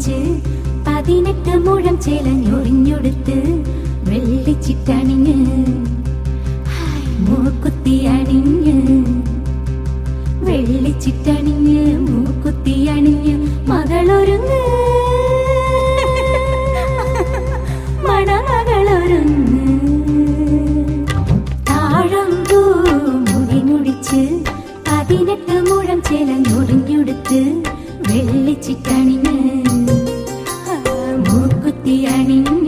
മുടിച്ച് 18 മുഴം ചേലഞ്ഞൊറിഞ്ഞൊടുത്ത് വെള്ളിച്ചിട്ടണിഞ്ഞ് മൂക്കുത്തി അണിഞ്ഞ് വെള്ളിച്ചിട്ടണിഞ്ഞ് മൂക്കുത്തി അണിഞ്ഞ് മകളൊരുങ്ങ് മണമകളൊരുങ്ങ് താഴമ്പൂ മുടി മുടിച്ച് 18 മുഴം ചേലഞ്ഞൊറിഞ്ഞൊടുത്ത് വെള്ളിച്ചിട്ടണിഞ്ഞ് മൂക്കുത്തി അണിഞ്ഞ്